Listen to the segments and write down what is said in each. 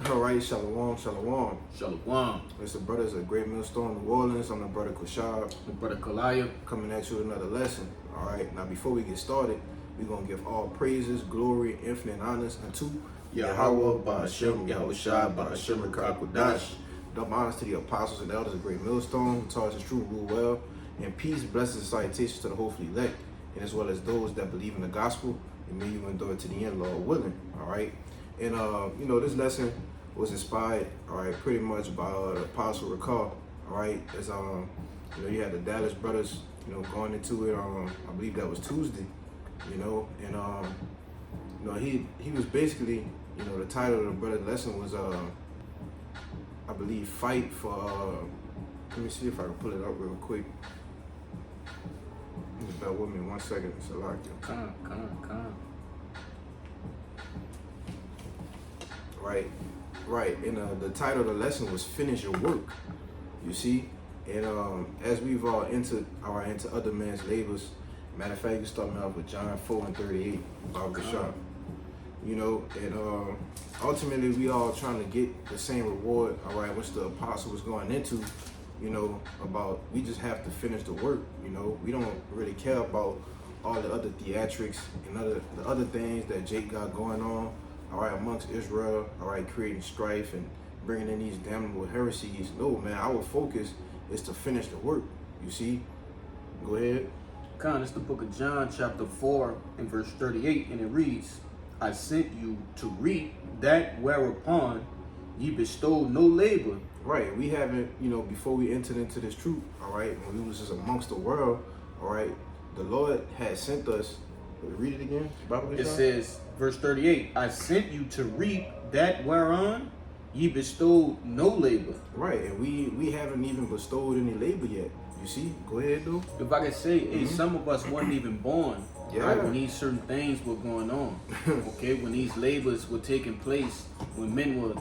All right, shalom, shalom. Shalom. It's the brothers of Great Millstone, New Orleans. I'm the brother Kushab, The brother Kalaya. coming at you with another lesson. All right, now before we get started, we're going to give all praises, glory, infinite honors unto Yahweh, Ba'ashem, Yahushua, Ba'ashem, Rakakwadash. Double honors to the apostles and elders of Great Millstone, who taught us the truth, rule well, and peace, blessings, and salutations to the hopefully elect, and as well as those that believe in the gospel, and may you endure to the end, Lord willing. All right, and this lesson was inspired, all right, pretty much by the Apostle Rakar, all right, as you had the Dallas brothers, going into it, I believe that was Tuesday, and he was basically, the title of the brother's lesson was, I believe, fight for, let me see if I can pull it up real quick. Just bear with me 1 second, it's a lot. Come. Right, and the title of the lesson was "Finish Your Work." You see, and as we've entered into other men's labors. Matter of fact, you start me off with John 4:38 about Rashad. And ultimately we all trying to get the same reward. All right, which the apostle was going into. About we just have to finish the work. We don't really care about all the other theatrics and the other things that Jake got going on. All right, amongst Israel, all right, creating strife and bringing in these damnable heresies. No, man, our focus is to finish the work. You see? Go ahead. It's the book of John, chapter 4, and verse 38, and it reads, I sent you to reap that whereupon ye bestowed no labor. Right, we haven't, before we entered into this truth, all right, when we was just amongst the world, all right, the Lord had sent us. Read it again. It says, verse 38, I sent you to reap that whereon ye bestowed no labor. Right, and we haven't even bestowed any labor yet. You see? Go ahead, though. If I could say, some of us wasn't even born, Yeah. right, when these certain things were going on. Okay, when these labors were taking place, when men were,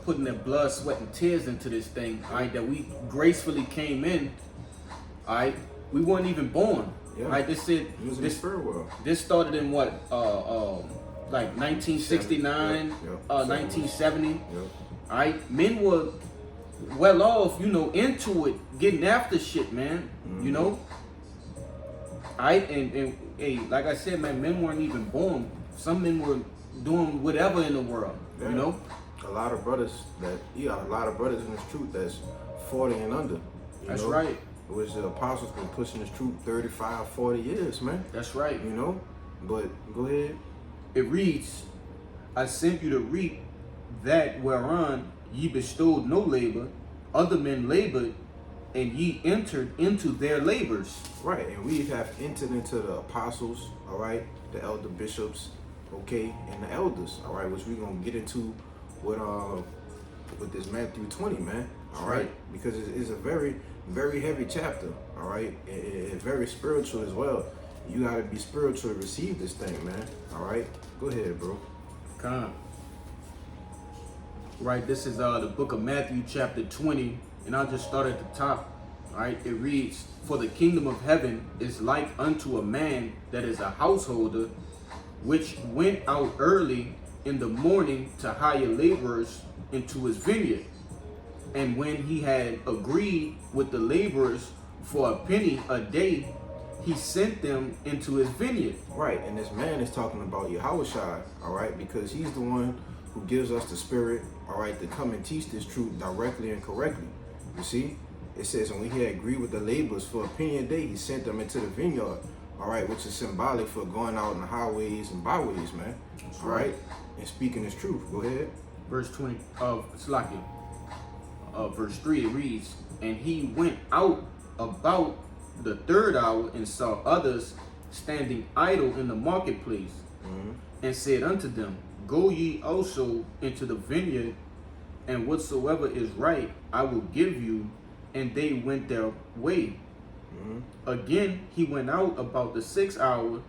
putting their blood, sweat, and tears into this thing, that we gracefully came in, we weren't even born. Yeah. This said this started in what, like 1969, 1970. Yep. Men were well off, into it, getting after shit, man. And like I said, man, men weren't even born. Some men were doing whatever in the world, A lot of brothers a lot of brothers in this truth that's 40 and under. That's right. Which the apostles been pushing this truth 35, 40 years, man. That's right. But go ahead. It reads, I sent you to reap that whereon ye bestowed no labor, other men labored, and ye entered into their labors. Right, and we have entered into the apostles, all right, the elder bishops, okay, and the elders, all right, which we're gonna get into with this Matthew 20, man. All right, because it's a very, very heavy chapter, all right, and very spiritual as well. You gotta be spiritual to receive this thing, man. All right, go ahead, bro. Right, this is the book of Matthew, chapter 20, and I'll just start at the top. All right, it reads, For the kingdom of heaven is like unto a man that is a householder, which went out early in the morning to hire laborers into his vineyard. And when he had agreed with the laborers for a penny a day, he sent them into his vineyard. Right, and this man is talking about Yahushua, all right, because he's the one who gives us the spirit, all right, to come and teach this truth directly and correctly. You see? It says, when he had agreed with the laborers for a penny a day, he sent them into the vineyard, all right, which is symbolic for going out in the highways and byways, man. That's all right, and speaking his truth. Go ahead. Verse 20 of Slakia. Verse 3, it reads, And he went out about the third hour and saw others standing idle in the marketplace, and said unto them, Go ye also into the vineyard, and whatsoever is right I will give you. And they went their way. Again he went out about the 6th hour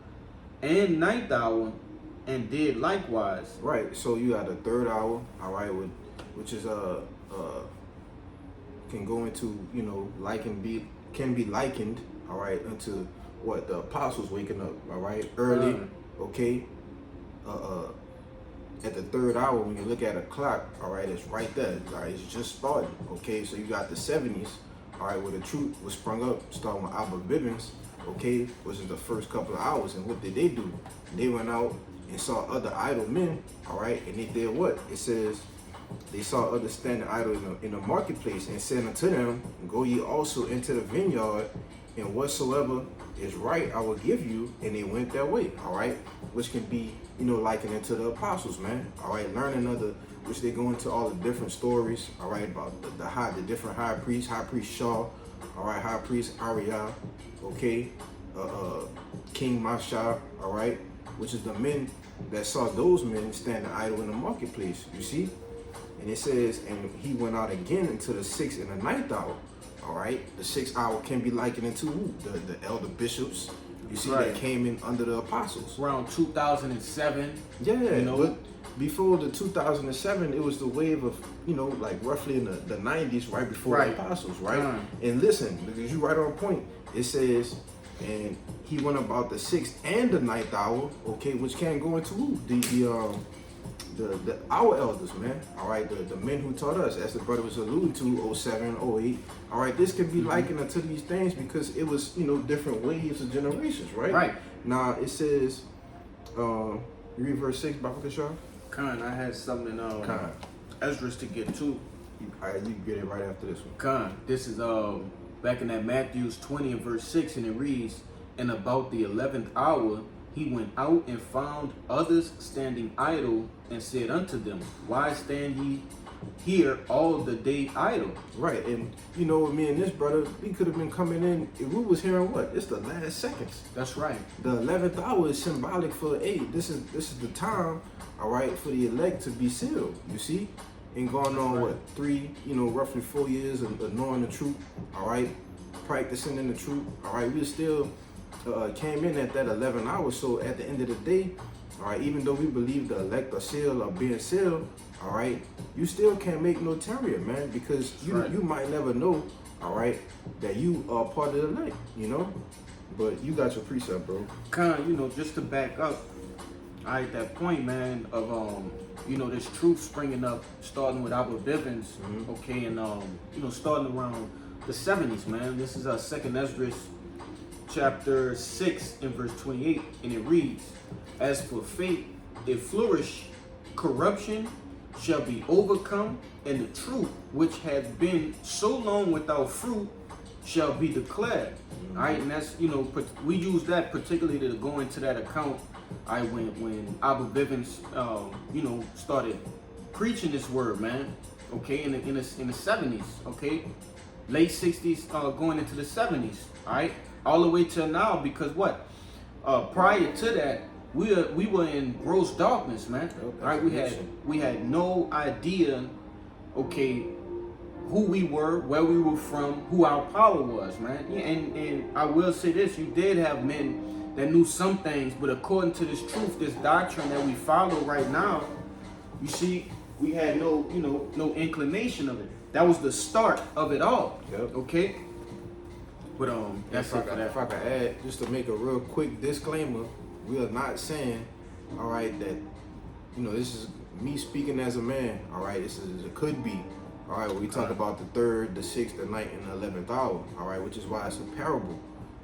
and 9th hour, and did likewise. Right, so you got the 3rd hour, all right, which is can go into, can be likened, all right, unto what the apostles waking up, all right, early, okay, at the third hour, when you look at a clock, all right, it's right there. All right, it's just starting. Okay, so you got the 70s, all right, where the truth was sprung up, starting with Abba Bibbins, okay, which is the first couple of hours. And what did they do? They went out and saw other idle men, all right, and they did what? It says they saw other standing idle in the marketplace and said unto them, go ye also into the vineyard, and whatsoever is right I will give you. And they went their way, all right, which can be, likened into the apostles, man, all right, learning other, which they go into all the different stories, all right, about the different high priest Shaw, all right, high priest Ariah, okay, King Masha, all right, which is the men that saw those men standing idle in the marketplace, you see. And it says, and he went out again into the 6th and the 9th hour. All right, the 6th hour can be likened into who? The elder bishops. You see, right. That came in under the apostles. Around 2007. Yeah, but before the 2007, it was the wave of, like roughly in the 90s, right before the apostles, right? And listen, because you right on point, it says, and he went about the 6th and the 9th hour, okay, which can go into who? Our elders, man, all right, the men who taught us, as the brother was alluding to, 07, 08, all right, this can be likened unto these things because it was, different waves of generations, right? Right. Now, it says, you read verse 6, Baba Shah? Khan, I had something, Esdras to get to. You get it right after this one. Khan, this is, back in that Matthews 20 and verse 6, and it reads, and about the 11th hour, he went out and found others standing idle, and said unto them, why stand ye here all the day idle? Right, and me and this brother, we could have been coming in, if we was hearing what? It's the last seconds. That's right. The 11th hour is symbolic for, hey, this is the time, all right, for the elect to be sealed, you see? And going on, what, 3, roughly 4 years of knowing the truth, all right, practicing in the truth, all right, we still came in at that 11 hours. So at the end of the day, all right, even though we believe the elect are sealed or being sealed, all right, you still can't make no tarrier, man, because you might never know, all right, that you are part of the elect, but you got your precept, bro. Khan, just to back up, all right, that point, man, of this truth springing up, starting with Abba Bibbins, okay, and starting around the 70s, man. This is our 2nd Esdras chapter 6 and verse 28, and it reads, as for faith, it flourish, corruption shall be overcome, and the truth which has been so long without fruit shall be declared. All right, and that's, we use that particularly to go into that account. I when Abba Bibbins, started preaching this word, man, okay, in the 70s, okay, late 60s, going into the 70s, all right, all the way till now, because what? Prior to that, we were in gross darkness, man. All right, we had no idea, okay, who we were, where we were from, who our power was, man. Yeah, and I will say this: you did have men that knew some things, but according to this truth, this doctrine that we follow right now, you see, we had no inclination of it. That was the start of it all. Yep. Okay. But that's it for that. If I could add, just to make a real quick disclaimer, we are not saying, all right, that this is me speaking as a man. All right, this is it could be. All right, we talk about the 3rd, the 6th, the 9th, and the 11th hour. All right, which is why it's a parable.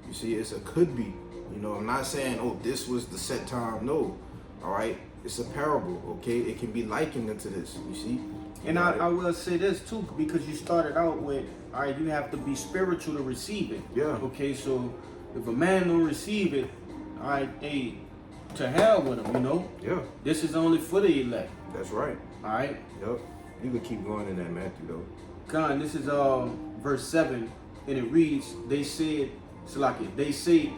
You see, it's a could be. I'm not saying, oh, this was the set time. No. All right, it's a parable. Okay, it can be likened into this. You see. And I will say this too, because you started out with, all right, you have to be spiritual to receive it. Yeah. Okay, so if a man don't receive it, all right, hey, to hell with him, Yeah. This is only for the elect. That's right. All right. Yep. You can keep going in that Matthew though. Khan, this is verse 7, and it reads, they say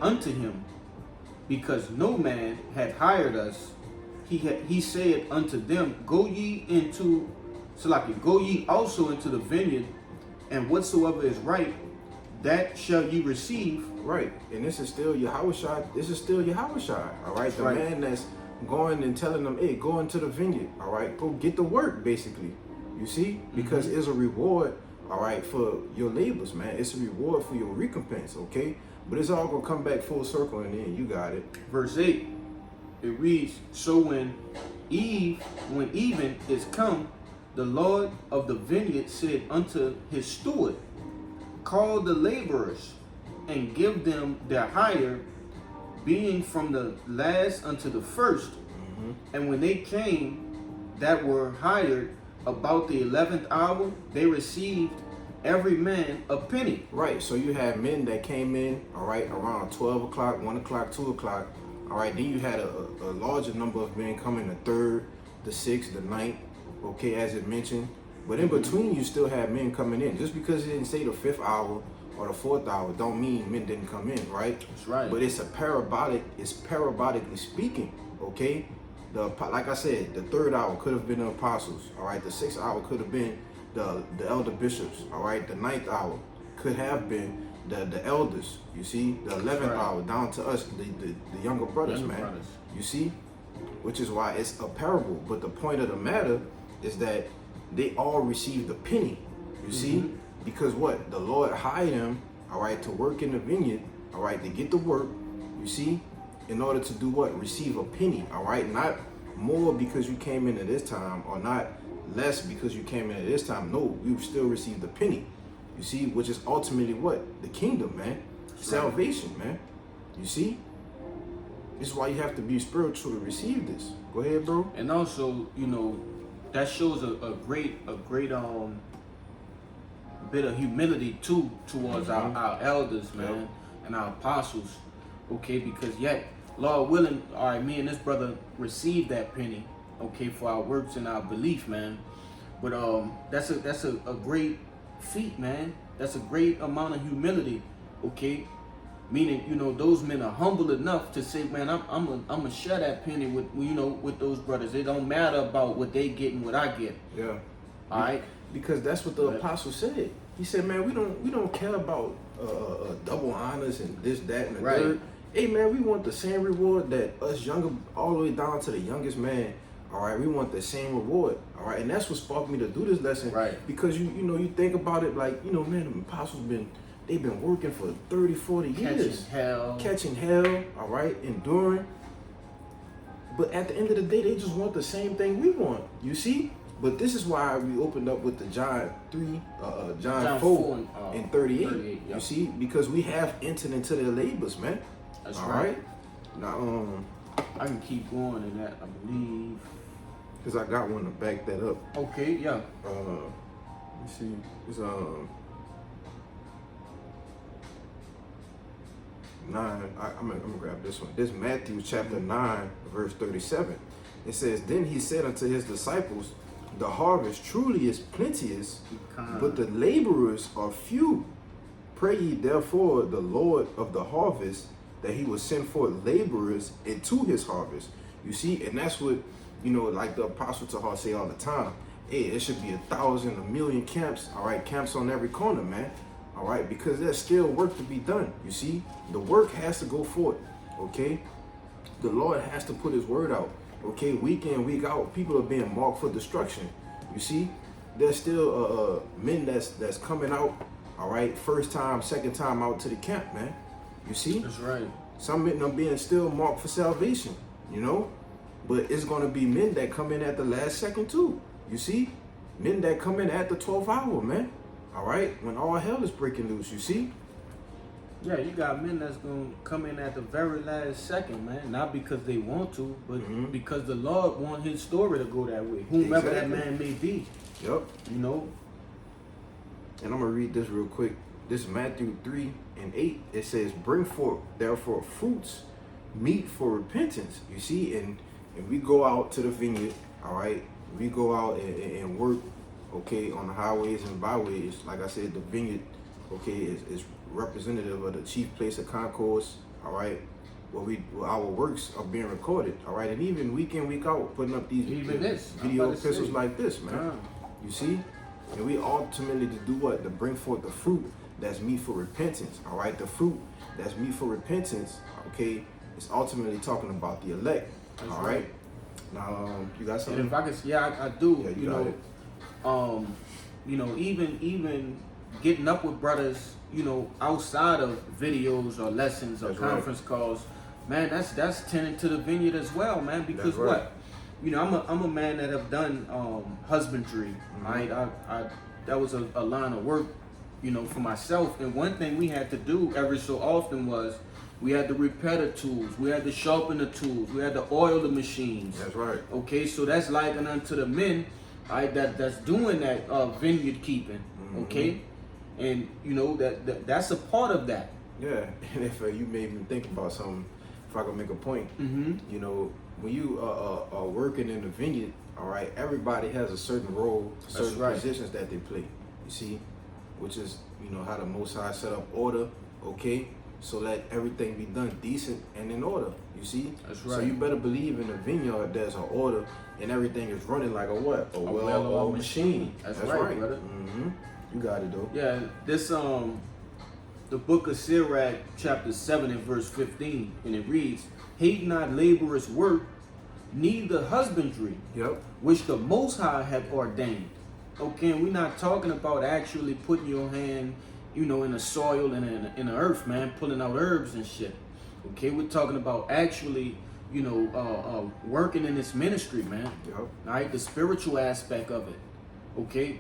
unto him, because no man had hired us, he said unto them, go ye also into the vineyard, and whatsoever is right, that shall ye receive. Right, and this is still Yahushua. This is still Yahushua. All right, the man that's going and telling them, hey, go into the vineyard. All right, go get the work, basically. You see, because it's a reward. All right, for your labors, man. It's a reward for your recompense. Okay, but it's all gonna come back full circle, and then you got it. Verse 8, it reads, so when even is come, the Lord of the vineyard said unto his steward, call the laborers and give them their hire, being from the last unto the first. And when they came that were hired about the 11th hour, they received every man a penny. Right. So you had men that came in, all right, around 12 o'clock, 1 o'clock, 2 o'clock. All right. Then you had a larger number of men coming the 3rd, the 6th, the 9th, okay, as it mentioned. But in between, you still had men coming in. Just because it didn't say the 5th hour or the 4th hour don't mean men didn't come in, right? That's right. But it's parabolically speaking, okay? Like I said, the 3rd hour could have been the apostles, all right? The 6th hour could have been the elder bishops, all right? The 9th hour could have been the elders, you see? The 11th hour down to us, the younger brothers, man. You see? Which is why it's a parable. But the point of the matter is that they all received a penny, you see? Because what? The Lord hired them, all right, to work in the vineyard, all right, to get the work, you see? In order to do what? Receive a penny, all right? Not more because you came in at this time, or not less because you came in at this time. No, you still received a penny, you see? Which is ultimately what? The kingdom, man. Salvation, man. You see? This is why you have to be spiritual to receive this. Go ahead, bro. And also, you know, that shows a great bit of humility too towards our elders, man, and our apostles. Okay, because yet, Lord willing, all right, me and this brother received that penny, okay, for our works and our belief, man. But that's a great feat, man. That's a great amount of humility, okay. Meaning, you know, those men are humble enough to say, man, I'm gonna share that penny with, you know, with those brothers. It don't matter about what they get and what I get. Yeah. All right. Because that's what the apostle said. He said, man, we don't care about double honors and this, that, and the third. Hey, man, we want the same reward that us younger, all the way down to the youngest man. All right, we want the same reward. All right, and that's what sparked me to do this lesson. Right. Because you know, you think about it like, you know, man, the apostles they've been working for 30, 40 years. Catching hell, all right, enduring. But at the end of the day, they just want the same thing we want, you see? But this is why we opened up with the John 4 and 38, you see? Because we have entered into their labors, man. That's all right. Now, I can keep going in that, I believe. Because I got one to back that up. Okay, yeah. Let me see. It's 9. I'm gonna grab this one. This Matthew chapter 9, verse 37. It says, then he said unto his disciples, the harvest truly is plenteous, but the laborers are few. Pray ye therefore the Lord of the harvest that he will send forth laborers into his harvest. You see, and that's what, you know, like the Apostle Tahar say all the time. Hey, there should be 1,000, 1,000,000 camps, all right, camps on every corner, man. All right, because there's still work to be done. You see, the work has to go forth, okay? The Lord has to put his word out, okay? Week in, week out, people are being marked for destruction. You see, there's still men that's coming out, all right, first time, second time out to the camp, man. You see? That's right. Some men are being still marked for salvation, you know? But it's going to be men that come in at the last second too, you see? Men that come in at the 12th hour, man. All right, when all hell is breaking loose, you see? Yeah, you got men that's going to come in at the very last second, man. Not because they want to, but because the Lord want his story to go that way. Whomever that man may be. Yep. You know? And I'm going to read this real quick. This is Matthew 3 and 8. It says, bring forth, therefore, fruits, meet for repentance. You see, and we go out to the vineyard, all right? We go out and work, okay, on the highways and byways. Like I said, the vineyard, okay, is representative of the chief place of concourse, all right, where our works are being recorded, all right, and even week in, week out, putting up these video epistles like this, man. You see? And we ultimately to do what? To bring forth the fruit that's meet for repentance, all right? The fruit that's meet for repentance, okay, is ultimately talking about the elect, all right? Now, you got something? And if I could, I do. Yeah, you know, even getting up with brothers, you know, outside of videos or lessons or conference calls, man, that's tending to the vineyard as well, man. Because That's right. what, you know, I'm a man that have done husbandry, right? I that was a line of work, you know, for myself. And one thing we had to do every so often was we had to repair the tools, we had to sharpen the tools, we had to oil the machines. That's right. Okay, so that's likened unto the men, right? That's doing that vineyard keeping. Okay, and you know that's a part of that. Yeah, and if you made me think about something, if I could make a point, you know, when you are working in the vineyard, all right, everybody has a certain role, certain right. positions that they play. You see, which is, you know, how the Most High set up order, okay, so that everything be done decent and in order. You see, That's right. So you better believe in the vineyard there's an order and everything is running like a what? A well-oiled machine. That's right, brother. You got it though. Yeah, this the book of Sirach, chapter 7 and verse 15, and it reads, "Hate not laborers' work, neither husbandry, Yep. which the Most High hath ordained." Okay, and we're not talking about actually putting your hand, you know, in the soil and in the earth, man, pulling out herbs and shit. Okay, we're talking about actually, you know, working in this ministry, man. Yep. All right, the spiritual aspect of it. Okay,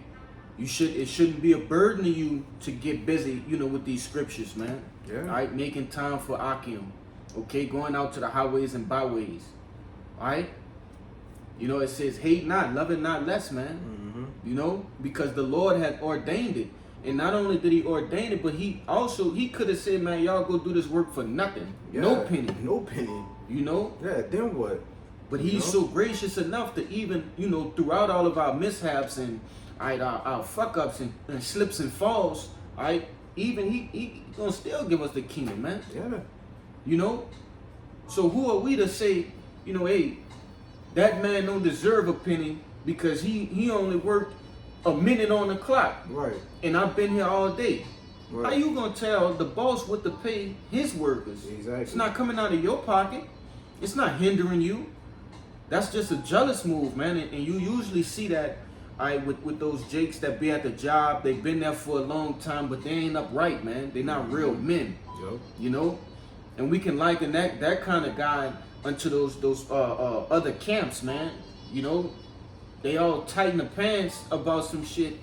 it shouldn't be a burden to you to get busy, you know, with these scriptures, man. Yeah. All right, making time for Akim. Okay, going out to the highways and byways. All right. You know, it says, hate not, love it not less, man. You know, because the Lord had ordained it. And not only did he ordain it, but he could have said, man, y'all go do this work for nothing. Yeah. No penny. No penny. You know? Yeah, then what? But You he's know? so gracious enough to even, you know, throughout all of our mishaps and our fuck ups and slips and falls, even he gonna still give us the kingdom, man. Yeah. You know? So who are we to say, you know, hey, that man don't deserve a penny because he only worked a minute on the clock Right. and I've been here all day. Right. How you gonna tell the boss what to pay his workers? Exactly. It's not coming out of your pocket. It's not hindering you. That's just a jealous move, man. And you usually see that with those jakes that be at the job. They've been there for a long time, but they ain't upright, man. They're not real men. Yep. You know? And we can liken that kind of guy unto those other camps, man. You know? They all tighten the pants about some shit.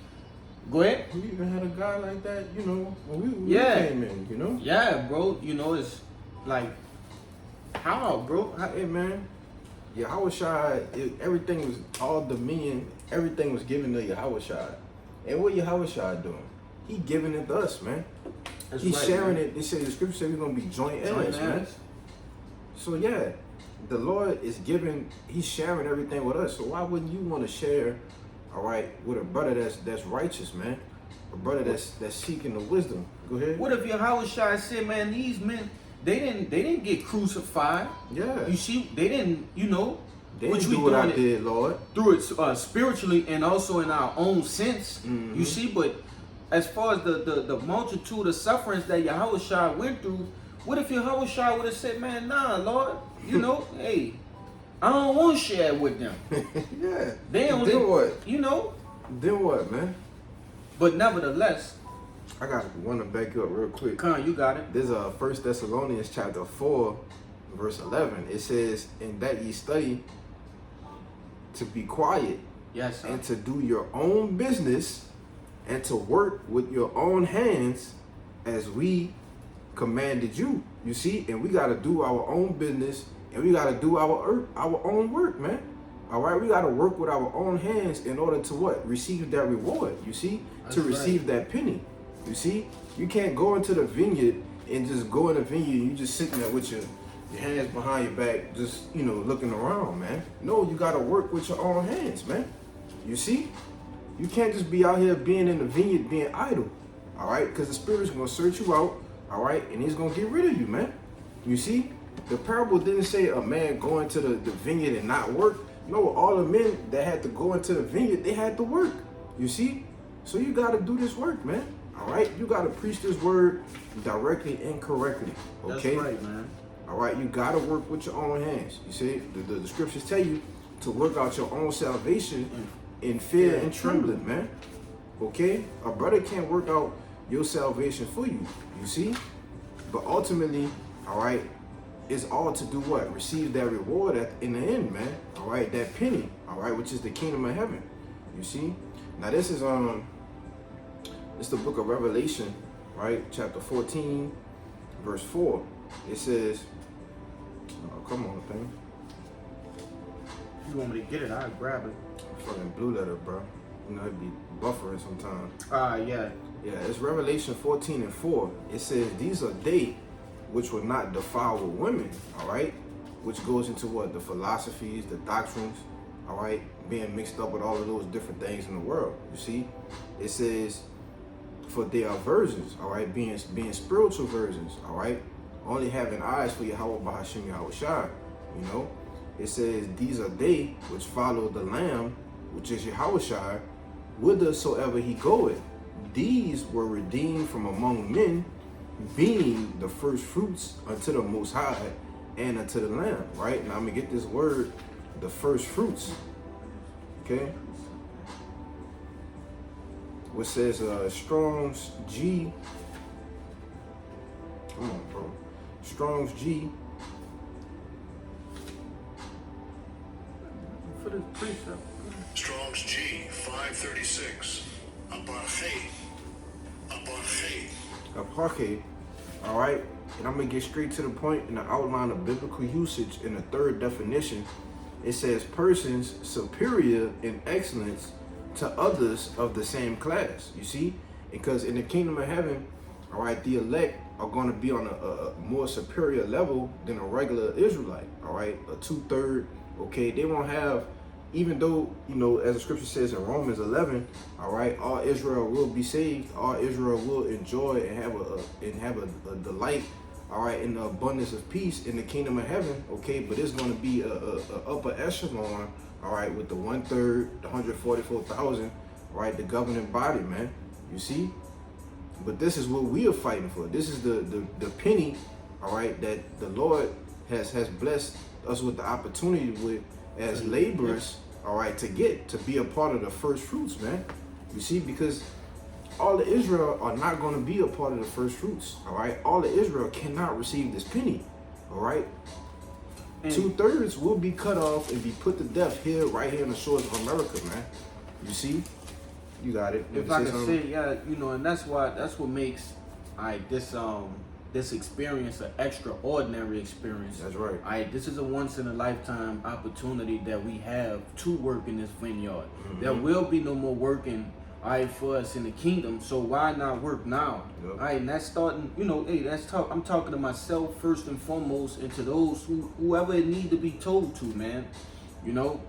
Go ahead. We even had a guy like that, you know, when we Yeah. came in, you know? Yeah, bro. You know, it's like, how, bro? Hey, man. Yahushua, everything was, all dominion, everything was given to Yahushua. And what Yahushua doing? He giving it to us, man. That's He's right, sharing man. it. They say the scripture says we're going to be joint heirs, man. heirs. So, yeah, the Lord is giving, he's sharing everything with us. So why wouldn't you want to share, all right, with a brother that's righteous, man? A brother that's seeking the wisdom. Go ahead. What if Yahushua said, man, these men, they didn't get crucified. Yeah. You see, they didn't, you know, They which didn't we do what I doing it did, Lord. through it spiritually and also in our own sense. You see, but as far as the multitude of sufferings that Yahushua went through, what if Yahushua would have said, man, nah, Lord, you know, hey, I don't want to share with them. Yeah. They only, Then what? you know, Then what, man? but nevertheless, I got one to back you up real quick. Con, you got it. There's a 1 Thessalonians chapter 4, verse 11. It says, "In that ye study to be quiet Yes, sir. and to do your own business and to work with your own hands as we commanded you." You see, and we got to do our own business and we got to do our own work, man. All right, we got to work with our own hands in order to what? Receive that reward, you see? That's to right. receive that penny. You see? You can't go into the vineyard and just go in the vineyard and you just sitting there with your hands behind your back, just, you know, looking around, man. No, you got to work with your own hands, man. You see? You can't just be out here being in the vineyard being idle, all right? Because the Spirit's going to search you out, all right? And he's going to get rid of you, man. You see? The parable didn't say a man going to the vineyard and not work. No, all the men that had to go into the vineyard, they had to work. You see? So you got to do this work, man. All right? You got to preach this word directly and correctly, okay? That's right, man. All right? You got to work with your own hands. You see? The scriptures tell you to work out your own salvation in fear and trembling, man. Okay? A brother can't work out your salvation for you. You see? But ultimately, all right, is all to do what? Receive that reward in the end, man. All right, that penny, all right, which is the kingdom of heaven. You see? Now this is it's the book of Revelation, right? Chapter 14, verse 4. It says, oh, come on, thing. You want me to get it? I'll grab it. Fucking blue letter, bro. You know, it'd be buffering sometimes. Yeah. Yeah, it's Revelation 14 and 4. It says, these are they which will not defile with women, all right? Which goes into what? The philosophies, the doctrines, all right? Being mixed up with all of those different things in the world, you see? It says, for they are virgins, all right? Being spiritual virgins, all right? Only having eyes for Yahweh Bahashim Yahweh Shai, you know? It says, these are they which follow the Lamb, which is Yahweh Shai, whithersoever he goeth. These were redeemed from among men, being the first fruits unto the Most High and unto the Lamb, right? Now I'm going to get this word, the first fruits, okay? Which says Strong's G, come on, bro. Strong's G, For this precept. Strong's G 536. Aparche. Aparche, all right? And I'm going to get straight to the point in the outline of biblical usage in the third definition. It says persons superior in excellence to others of the same class, you see? Because in the kingdom of heaven, all right, the elect are going to be on a more superior level than a regular Israelite, all right? A 2/3, okay? They won't have, even though, you know, as the scripture says in Romans 11, all right, all Israel will be saved, all Israel will enjoy and have a delight, all right, in the abundance of peace in the kingdom of heaven, okay? But it's going to be a upper echelon, all right, with the 1/3, the 144,000, all right, the governing body, man, you see? But this is what we are fighting for. This is the penny, all right, that the Lord has blessed us with the opportunity with as laborers, all right, to be a part of the first fruits, man. You see, because all of Israel are not going to be a part of the first fruits, all right? All of Israel cannot receive this penny, all right? And 2/3 will be cut off and be put to death right here on the shores of America, man. You see? You got it. If I can say, yeah, you know, and that's what makes this experience an extraordinary experience. That's right. This is a once in a lifetime opportunity that we have to work in this vineyard. Mm-hmm. There will be no more working, for us in the kingdom. So why not work now? Yep. And that's starting, you know, hey, I'm talking to myself first and foremost, and to those whoever it need to be told to, man. You know,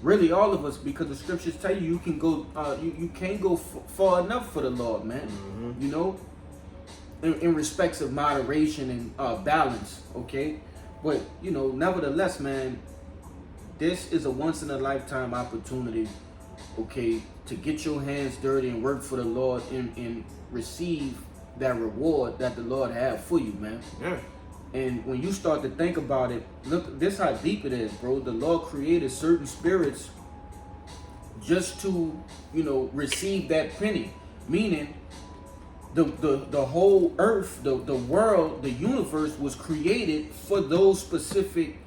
really all of us, because the scriptures tell you can go, you can't go far enough for the Lord, man. Mm-hmm. You know. In respects of moderation and balance, okay? But, you know, nevertheless, man, this is a once-in-a-lifetime opportunity, okay, to get your hands dirty and work for the Lord and receive that reward that the Lord have for you, man. Yeah. And when you start to think about it, look, this how deep it is, bro. The Lord created certain spirits just to, you know, receive that penny, meaning the whole earth, the world, the universe was created for those specific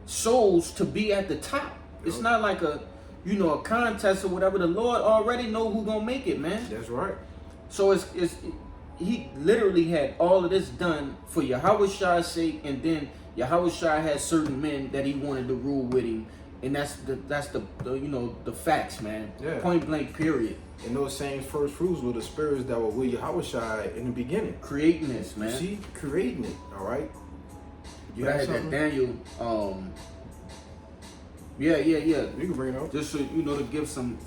souls to be at the top. It's not like a contest or whatever. The Lord already know who gonna make it, man. That's right. So he literally had all of this done for Yahweh Shai's sake, and then Yahweh Shai had certain men that he wanted to rule with him, and that's the facts, man. Yeah. Point blank, period. And those same first fruits were the spirits that were with Yahweh Shai in the beginning. Creating this, man. You see, creating it. All right. You had that Daniel. Yeah. You can bring it up. Just so you know, to give some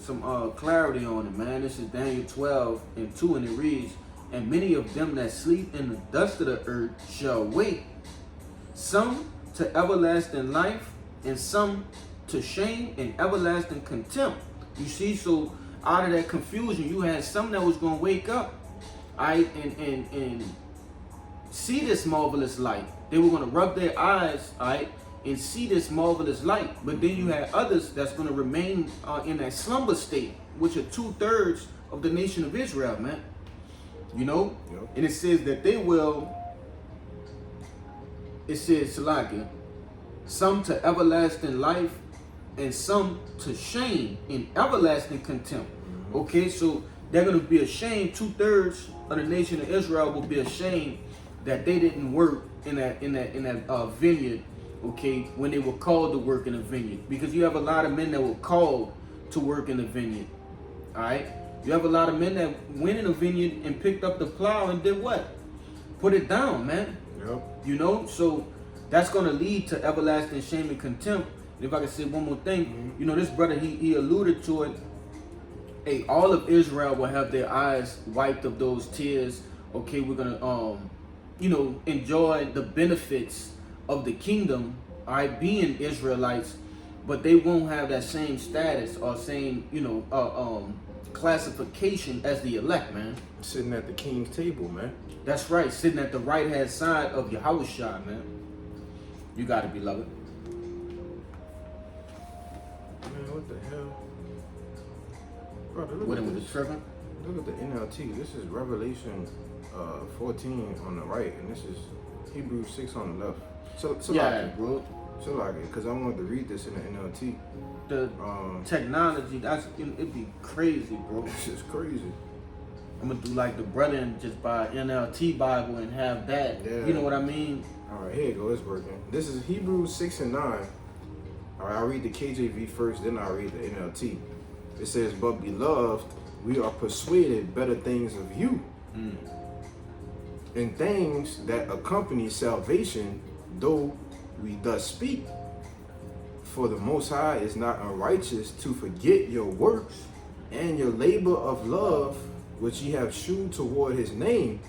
clarity on it, man. This is Daniel 12:2, and it reads, "And many of them that sleep in the dust of the earth shall wake, some to everlasting life, and some to shame and everlasting contempt." You see, so out of that confusion, you had some that was gonna wake up, and see this marvelous light. They were gonna rub their eyes, and see this marvelous light. But then you had others that's gonna remain in that slumber state, which are 2/3 of the nation of Israel, man. You know, Yep. and it says that they will it says, Salakia, some to everlasting life, and some to shame in everlasting contempt. Okay, so they're gonna be ashamed. 2/3 of the nation of Israel will be ashamed that they didn't work in that vineyard. Okay, when they were called to work in a vineyard, because you have a lot of men that were called to work in the vineyard. All right, you have a lot of men that went in a vineyard and picked up the plow and did what? Put it down, man. Yep. You know, so that's gonna lead to everlasting shame and contempt. And if I can say one more thing, you know, this brother he alluded to it. Hey, all of Israel will have their eyes wiped of those tears. Okay, we're gonna you know, enjoy the benefits of the kingdom, all right, being Israelites, but they won't have that same status or same, you know, classification as the elect, man. Sitting at the king's table, man. That's right, sitting at the right hand side of Yahushua, man. You got it, beloved. Man, what the hell? Brother, look With at him with this. the servant. Look at the NLT. This is Revelation 14 on the right, and this is Hebrews 6 on the left. So Yeah, bro. So like it, because I wanted to read this in the NLT. The technology, it'd be crazy, bro. This is crazy. I'm gonna do like the brother and just buy NLT Bible and have that. Yeah. You know what I mean? All right, here you go. It's working. This is Hebrews 6 and 9. All right, I'll read the KJV first, then I'll read the NLT. It says, "But beloved, we are persuaded better things of you, and things that accompany salvation, though we thus speak. For the Most High is not unrighteous to forget your works and your labor of love, which ye have shewed toward his name,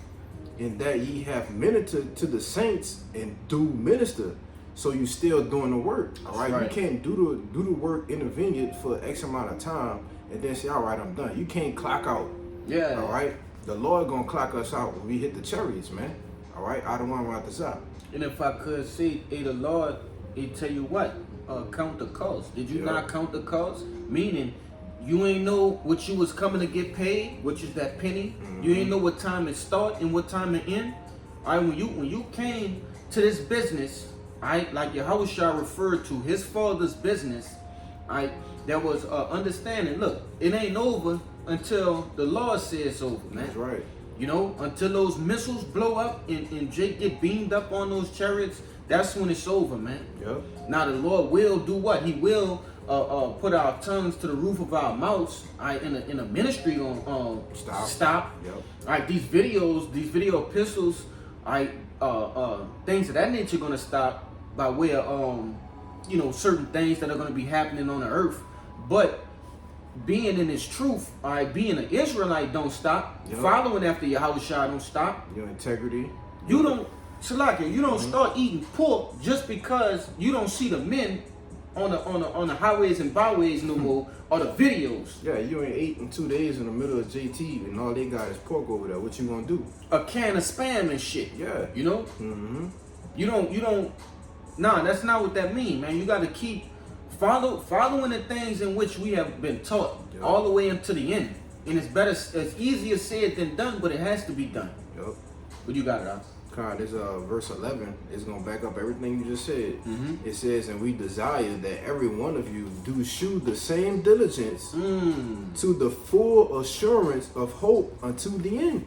in that ye have ministered to the saints and do minister." So you still doing the work, all right? Right. You can't do the work in the vineyard for X amount of time and then say, all right, I'm done. You can't clock out, Yeah. all right? The Lord gonna clock us out when we hit the chariots, man. All right, I don't want to out this out. And if I could say, hey, the Lord, he tell you what, count the cost. Did you Yeah. not count the cost? Meaning, you ain't know what you was coming to get paid, which is that penny. You ain't know what time it start and what time it end. All right, when you came to this business, all right, like Yahushua referred to his father's business, all right, there was understanding. Look, it ain't over until the Lord says it's over, man. That's right. You know, until those missiles blow up and Jake get beamed up on those chariots, that's when it's over, man. Yep. Now the Lord will do what? He will put our tongues to the roof of our mouths. In a ministry on stop. Yep. All right, these video epistles, things of that nature gonna stop by way of you know, certain things that are gonna be happening on the earth. But being in his truth, all right, being an Israelite don't stop. Yep. Following after Yahushua don't stop. Your integrity. You don't, Salakia, you don't start eating pork just because you don't see the men on the highways and byways no more, or the videos. Yeah, you ain't ate in 2 days in the middle of JT and all they got is pork over there. What you gonna do? A can of Spam and shit. Yeah. You know? Mm-hmm. You don't, nah, that's not what that means, man. You got to keep following the things in which we have been taught Yep. all the way until the end. And it's easier said than done, but it has to be done. Yep. But you got it, huh? God, this verse 11 is gonna back up everything you just said. Mm-hmm. It says, "And we desire that every one of you do shew the same diligence to the full assurance of hope unto the end."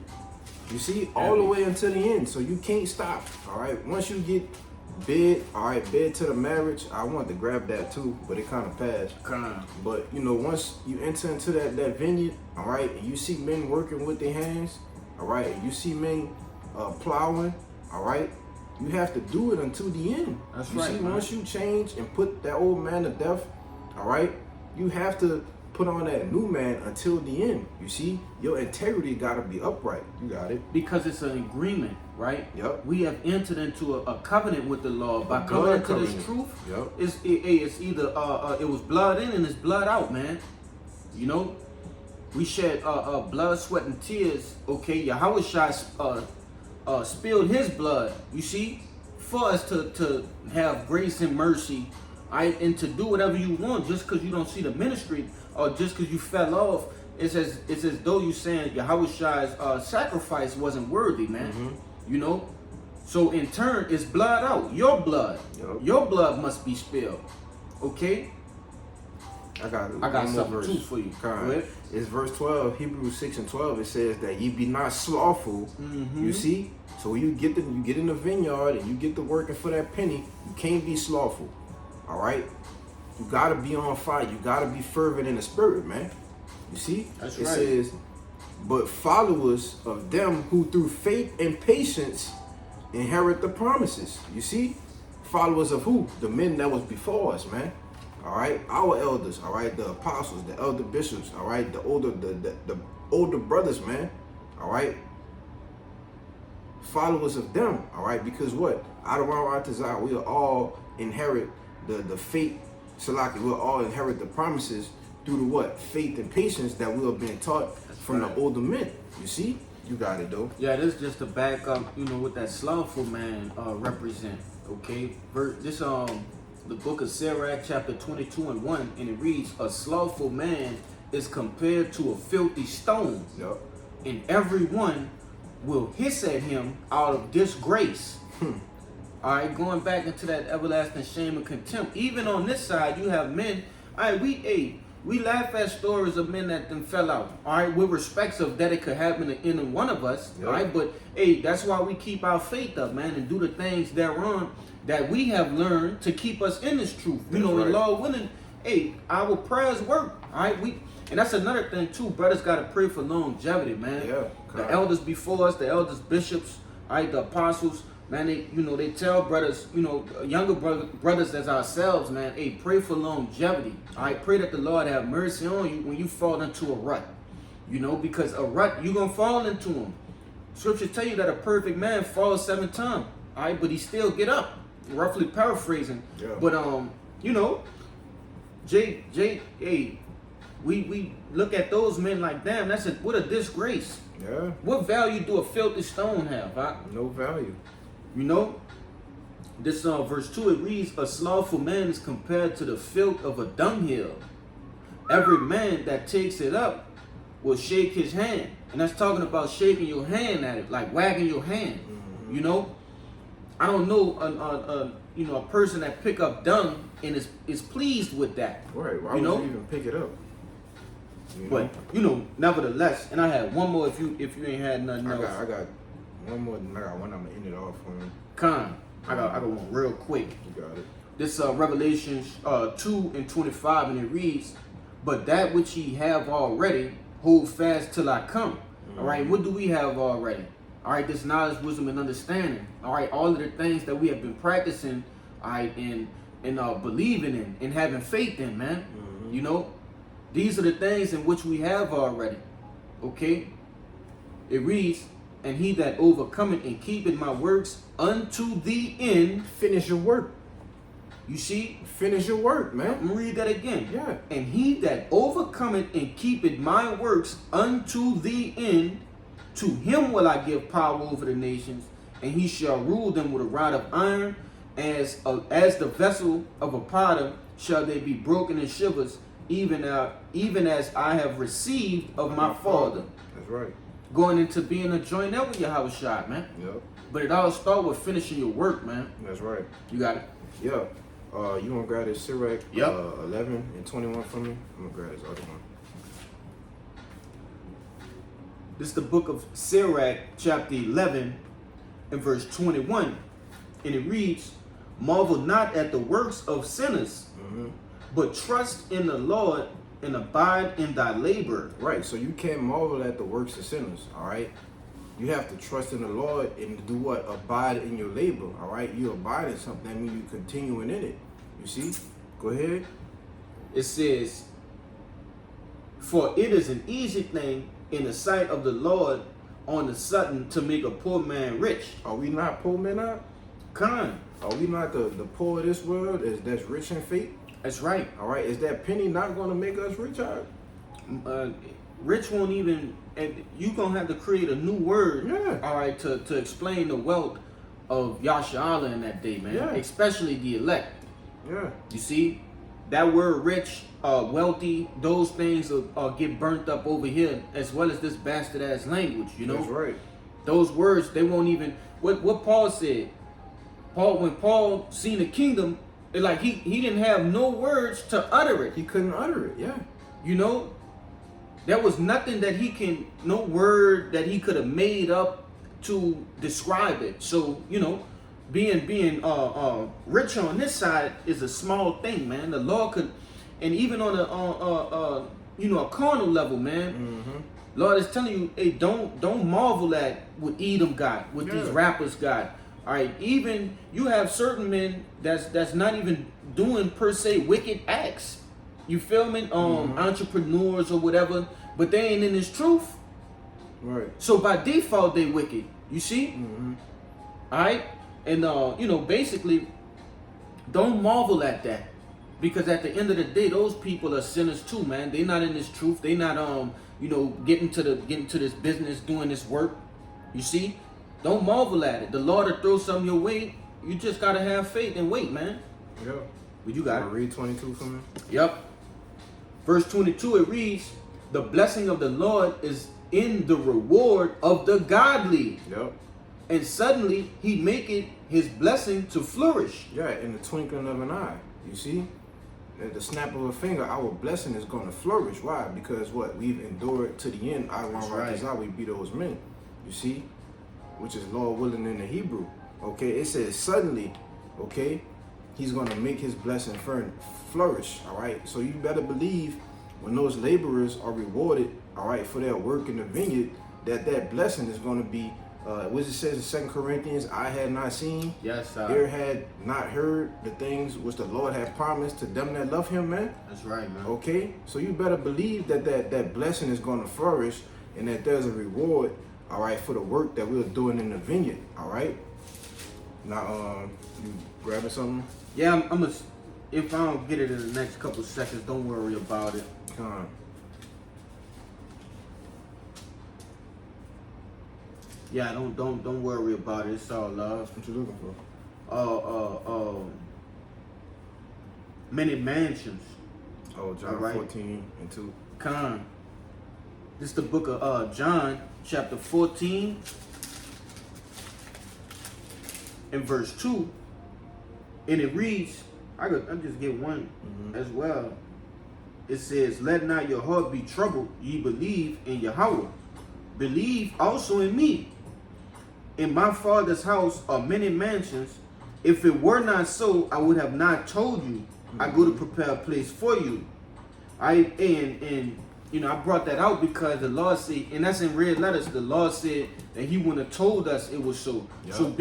You see, all the way until the end. So you can't stop. All right. Once you get bid, all right, bid to the marriage. I wanted to grab that too, but it kind of passed. But you know, once you enter into that vineyard, all right, and you see men working with their hands, all right, and you see men plowing, all right, you have to do it until the end. That's you right, see, man. once you change and put that old man to death, all right, you have to put on that new man until the end. You see, your integrity got to be upright. You got it. Because it's an agreement, right? Yep. We have entered into a covenant with the Lord by A coming blood into this covenant. truth. Yep. It's either it was blood in and it's blood out, man. You know, we shed blood, sweat, and tears. Okay, Yahushua spilled his blood. You see, for us to have grace and mercy, and to do whatever you want just because you don't see the ministry or just because you fell off. It's as though you saying Yahushua's sacrifice wasn't worthy, man. You know, So in turn, it's blood out. Your blood. Yup. Your blood must be spilled. Okay? I got I got one more something verse. too for you. Go Go ahead. It's verse 12, Hebrews 6 and 12. It says that ye be not slothful. Mm-hmm. You see? So when you get in the vineyard and you get to working for that penny, you can't be slothful. All right? You gotta be on fire. You gotta be fervent in the spirit, man. You see? That's it right. says, but followers of them who through faith and patience inherit the promises. You see? Followers of who? The men that was before us, man. All right, our elders, all right, the apostles, the elder bishops, all right, the older brothers, man, all right, followers of them, all right, because what? Out of our Artazar, we'll all inherit the faith, Salaki, we'll all inherit the promises through the what? Faith and patience that we have been taught from right. the older men. You see? You got it, though. Yeah, this just to back up, what that slothful man represent. Okay, this the book of Sirach, chapter 22 and 1, and it reads, "A slothful man is compared to a filthy stone, Yep. and everyone will hiss at him out of disgrace." All right, going back into that everlasting shame and contempt. Even on this side, you have men. All right, we laugh at stories of men that then fell out. All right, with respects of that it could happen to any one of us. Yep. All right, but hey, that's why we keep our faith up, man, and do the things thereon that we have learned to keep us in this truth. That's And right. Lord willing, hey, our prayers work. All right, and that's another thing too. Brothers got to pray for longevity, man. Yeah, The correct. elders before us, the elders, bishops, all right, the apostles, man. They tell brothers, younger brothers as ourselves, man. Hey, pray for longevity. All right, pray that the Lord have mercy on you when you fall into a rut. Because a rut you gonna fall into them. Scripture tell you that a perfect man falls 7 times. All right, but he still get up. Roughly paraphrasing. Yeah. But hey, we look at those men like, damn, what a disgrace. Yeah. What value do a filthy stone have? Huh? No value. This verse 2, it reads, "A slothful man is compared to the filth of a dunghill. Every man that takes it up will shake his hand." And that's talking about shaking your hand at it, like wagging your hand. I don't know a person that pick up dung and is pleased with that. Right. Why You would know? you even pick it up? But nevertheless, and I had one more if you ain't had nothing else. I got one more. I got one. I'm gonna end it off on. I got one real quick. You got it. This Revelations 2 and 25, and it reads, "But that which ye have already, hold fast till I come." All right, what do we have already? All right, this knowledge, wisdom, and understanding. All right, all of the things that we have been practicing, all right, and believing in and having faith in, man. These are the things in which we have already. Okay, it reads, "And he that overcometh and keepeth my works unto the end." Finish your work. You see? Finish your work, I'm man. gonna read that again. Yeah. "And he that overcometh and keepeth my works unto the end, to him will I give power over the nations, and he shall rule them with a rod of iron, as the vessel of a potter shall they be broken in shivers, even as I have received of my Father." That's right. Going into being a joint there with Yahweh Shai, man. Yep. But it all starts with finishing your work, man. That's right. You got it. Yeah. You wanna grab this Sirach Yep. 11 and 21 for me? I'm gonna grab this other one. This is the book of Sirach, chapter 11, and verse 21. And it reads, "Marvel not at the works of sinners, but trust in the Lord and abide in thy labor." Right. So you can't marvel at the works of sinners. All right. You have to trust in the Lord and do what? Abide in your labor. All right. You abide in something. That means you continuing in it. You see? Go ahead. It says, "For it is an easy thing in the sight of the Lord on the sudden to make a poor man rich." Are we not poor men out? Con. Are we not the poor of this world that's rich in faith? That's right. All right. Is that penny not going to make us rich out? Rich won't even, and you gonna have to create a new word, Yeah. all right, to explain the wealth of Yasharahla in that day, man. Yeah. Especially the elect. Yeah. You see, that word rich, wealthy, those things get burnt up over here, as well as this bastard ass language. That's right. Those words, they won't even, what Paul said. When Paul seen the kingdom, it like he didn't have no words to utter it. He couldn't utter it. Yeah. You know, there was nothing that no word that he could have made up to describe it. So, you know, being rich on this side is a small thing, man. The Lord could, and even on a carnal level, man. Mm-hmm. Lord is telling you, hey, don't marvel at what Edom got, what these rappers got. All right, even you have certain men that's not even doing per se wicked acts. You feel me? Entrepreneurs or whatever, but they ain't in this truth. Right. So by default, they wicked. You see? Mm-hmm. All right, and basically, don't marvel at that, because at the end of the day, those people are sinners too, man. They not in this truth. They not getting to this business, doing this work. You see? Don't marvel at it. The Lord will throw something your way. You just gotta have faith and wait, man. Yeah. But you got it. Read 22 for me. Yep. Verse 22, it reads, "The blessing of the Lord is in the reward of the godly. Yep. And suddenly he maketh his blessing to flourish." Yeah, in the twinkling of an eye. You see? At the snap of a finger, our blessing is going to flourish. Why? Because what? We've endured to the end. That's right. We be those men. You see? Which is Lord willing in the Hebrew. Okay? It says suddenly, okay, he's going to make his blessing flourish. All right? So you better believe when those laborers are rewarded, all right, for their work in the vineyard, that blessing is going to be, what it says in 2 Corinthians, I had not seen, Yes, ear had not heard the things which the Lord had promised to them that love him, man. That's right, man. Okay? So you better believe that blessing is going to flourish and that there's a reward, all right, for the work that we're doing in the vineyard, all right? Now, you grabbing something? Yeah, I'm if I don't get it in the next couple seconds, don't worry about it. Come on. Yeah, don't worry about it. It's all love. What you looking for? Many mansions. Oh, John All right. 14 and 2. Con. This is the book of John, chapter 14, and verse 2. And it reads, I just get one as well. It says, "Let not your heart be troubled. Ye believe in Yahweh. Believe also in me. In my Father's house are many mansions. If it were not so, I would have not told you. I go to prepare a place for you." I brought that out because the Lord said, and that's in red letters, the Lord said that he wouldn't have told us it was so. Yep. So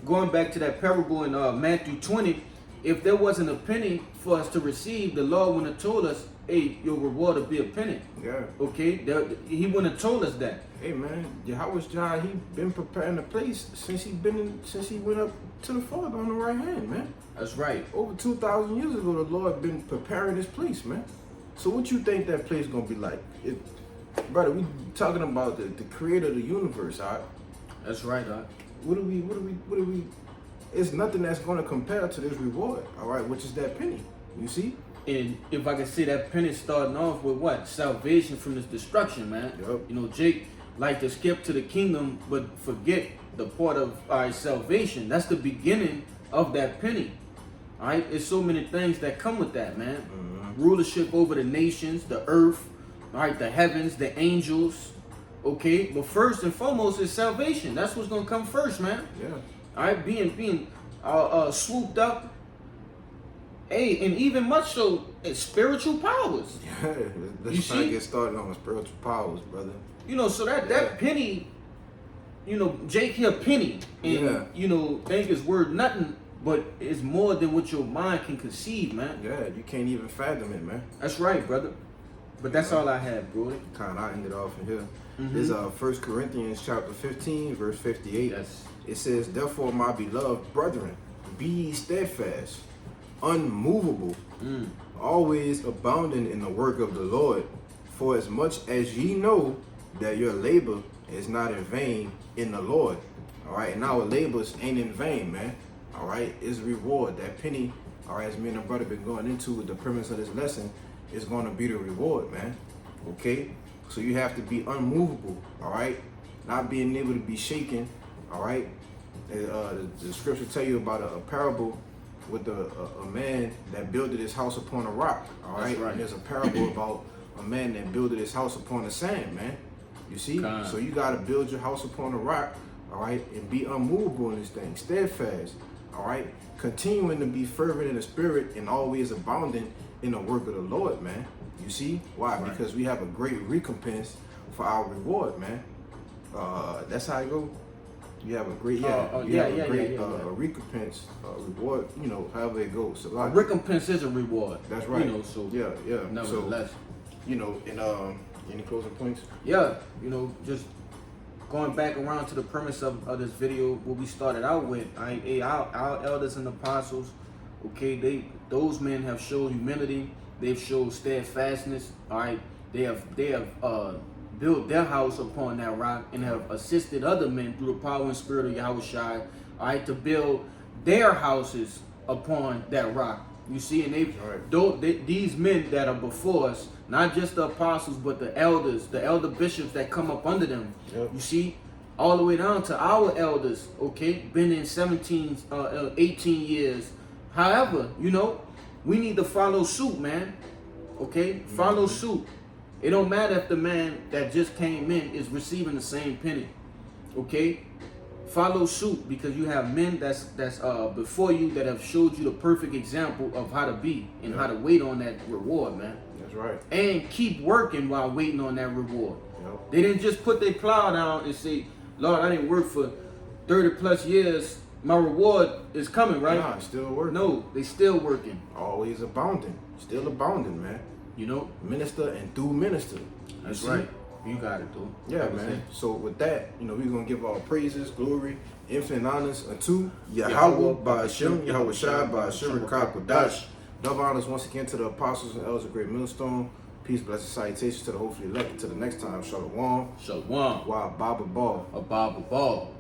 going back to that parable in Matthew 20, if there wasn't a penny for us to receive, the Lord wouldn't have told us, hey, your reward will be a penny. Yeah. Okay? He wouldn't have told us that. Hey man, Yahweh's John, he been preparing the place since he went up to the Father on the right hand, man. That's right. Over 2,000 years ago, the Lord been preparing this place, man. So what you think that place gonna be like? Brother, we talking about the creator of the universe, all right? That's right, Doc. What do we? It's nothing that's gonna compare to this reward, all right? Which is that penny. You see? And if I can say that penny starting off with what? Salvation from this destruction, man. Yep. You know, Jake like to skip to the kingdom, but forget the part of our salvation. That's the beginning of that penny. All right, there's so many things that come with that, man. Rulership over the nations, the earth, all right, the heavens, the angels. Okay, but first and foremost is salvation. That's what's gonna come first, man. Yeah. All right, being swooped up. Hey, and even much so, spiritual powers. Yeah. Let's You not see? get started on spiritual powers, brother. You know, so that penny, you know, Jake here penny, and Yeah. you know, think is worth nothing, but it's more than what your mind can conceive, man. Yeah, you can't even fathom it, man. That's right, brother. But that's all I have, bro. Kind of, I ended off in here. This is 1 Corinthians chapter 15, verse 58. Yes. It says, "Therefore, my beloved brethren, be ye steadfast, unmovable, always abounding in the work of the Lord, for as much as ye know that your labor is not in vain in the Lord." All right, and our labors ain't in vain, man. All right, it's reward. That penny, all right, as me and the brother been going into with the premise of this lesson, is going to be the reward, man. Okay, so you have to be unmovable, all right, not being able to be shaken. All right. The scripture tell you about a parable with a man that builded his house upon a rock. All right. That's right. And there's a parable about a man that builded his house upon the sand, man. You see? Kind. So you got to build your house upon a rock, all right, and be unmovable in this thing, steadfast, all right, continuing to be fervent in the spirit and always abounding in the work of the Lord, man. You see? Why? Right. Because we have a great recompense for our reward, man. That's how it go. You have a great, recompense, reward, you know, however it goes. So, A recompense is a reward. That's right. You know, so yeah. nevertheless. So, you know, and any closing points? Yeah, you know, just going back around to the premise of this video, what we started out with, our elders and apostles, okay, those men have showed humility, they've showed steadfastness, all right, they have built their house upon that rock and have assisted other men through the power and spirit of Yahushua, all right, to build their houses upon that rock. You see, and these men that are before us, not just the apostles, but the elders, the elder bishops that come up under them. Yep. You see, all the way down to our elders, okay, been in 18 years. However, you know, we need to follow suit, man. Okay, follow suit. It don't matter if the man that just came in is receiving the same penny. Okay, follow suit, because you have men that's before you that have showed you the perfect example of how to be and how to wait on that reward, man. That's right. And keep working while waiting on that reward. Yep. They didn't just put their plow down and say, Lord, I didn't work for 30 plus years. My reward is coming, right? Nah, still working. No, they still working. Always abounding. Still abounding, man. You know? Minister and do minister. That's see? right. You got it, dude. Yeah, That was man. it. So with that, you know, we're gonna give all praises, glory, infinite honors unto Yahweh by Hashem, Yahweh Shai by Hashem Kodash. Double honors once again to the apostles and elders of Great Millstone. Peace, blessed salutations to the hopefully elected. To the next time, Shalom. Shalom. Wow, Baba Ball. A Bible ball.